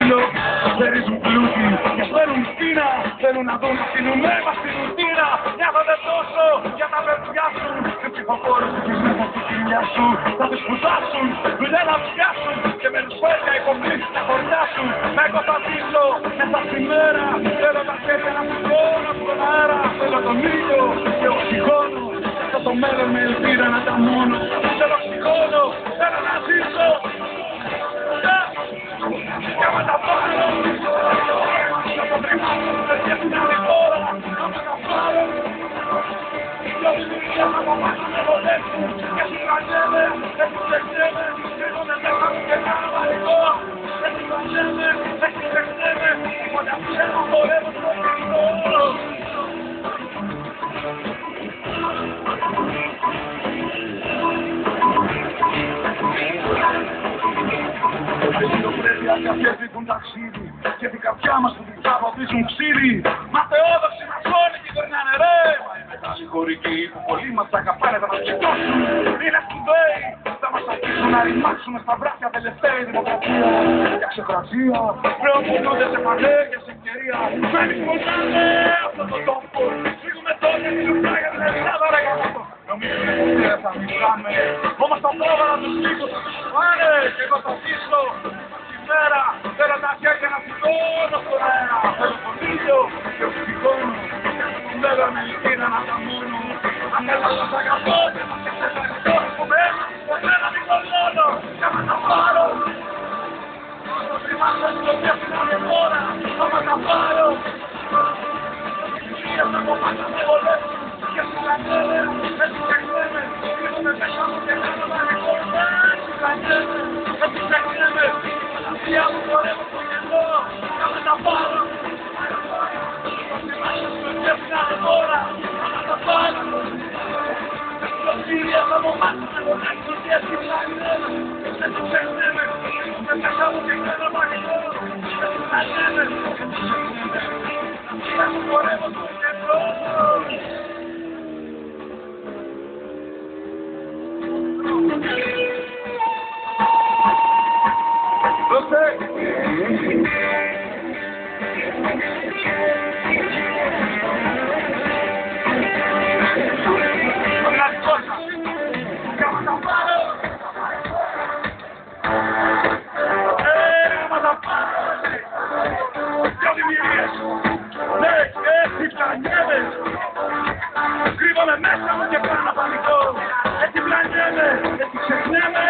φίλο, θερίζουν πλούτη και φέρουν σπίνα. Θέλουν να δουν την ουμέβα στην ρουτίνα. Νοιάζονται τόσο για τα παιδιά σου. Και ψηφοφόρους τους μέσα στη κοιλιά σου. Θα τους σπουδάσουν, δουλειά να πιάσουν. Και με ρουσφέλια υπομνήσεις στα χωριά σου. Να εγώ θα ζήσω μέσα στη μέρα. Θέλω τα χέρια να σηκώνω στον αέρα. Θέλω τον ήλιο και οξυγόνο. Αυτό το μέλλον με ελπίδα να τα μόνο. Θέλω οξυγόνο, θέλω να ζήσω. Και άμα τα πάρω, θα το τριμάσω, δεν πιέσουν άλλη χώρα. Άμα τα πάρω, δυο δημιουργίες από πάνω με βολεύουν. Και συμπραγγέμαι, έτσι ξεχνέμαι, κρύβομαι μέσα μου και κάνω βαρικό. Έτσι συμπραγγέμαι, έτσι ξεχνέμαι, τίποτε αφήνω, χορεύω στο κοινό. Κάποιοι έφυγουν ταξίδι και την καρδιά μας που την τραβοδίζουν ξύλι. Ματαιόδοξοι μασόνικοι κορνάνε ρε. Μα οι μετασυγχωρικοί που πολλοί μας τα καπάνε θα μας κοιτώσουν. Είναι σπουδαίοι, θα μας αφήσουν να ρημάξουμε στα βράχια τελευταία δημοκρατία. Για ξεχρασία, преобολούνται σε πανέργειες ευκαιρία. Μένει σπονάνε αυτό το τόπο. Φύγουμε τότε τη λουκά για την Ελλάδα ρε γαμώτο. Νομίζουνε ποτέ θα μιλάμε, όμως τα πρόβαρα τους λίγους θα τους φάνε. Και εγώ θα ζήσω. Θέλω τα χέρια να σηκώνω στον αέρα. Θέλω τον ήλιο και οξυγόνο. Θέλω μέλλα με ελπίδα να τα μόνο. Αν θέλω να σ' αγαπώ και να σε ξεχαριστώ. Που με έμαθες ποτέ να μην κολλώνω. Και άμα τα πάρω, θα τριμάσω στο πιέσουν άλλη χώρα. Άμα τα πάρω, οι από πάντα με βολεύουν. Και συλλαγγέμαι, έτσι ξεχνέμαι. Κρύβομαι μέσα μου και κάνω βαρικό. Έτσι συλλαγγέμαι, έτσι ξεχνέμαι. Μια μου χορεύω στο κενό, άμα τα πάρω. Θα θυμάσαι στο πιέσουν άλλη χώρα. Άμα τα πάρω. Το φίλια θα μου μάθουν να γονάξουν και έτσι συλλαγγέμαι. Έτσι ξεχνέμαι, κρύβομαι μέσα μου και κάνω βαρικό. Έτσι συλλαγγέμαι, έτσι ξεχνέμαι. Μια μου χορεύω στο κενό. Κρύβομαι μέσα μου και κάνω πανικό. Έτσι πλανιέμαι, έτσι ξεχνέμαι.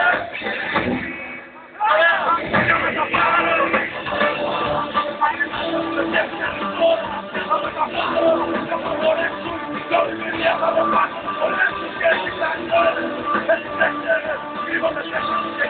Και άμα τα πάρω, άμα τα πάρω, θα το χορέψουν. Κι όλη παιδιά θα το πάσουν, χορέψουν και έτσι πλανιέμαι. Έτσι ξεχνέμαι, κρύβομαι μέσα μου και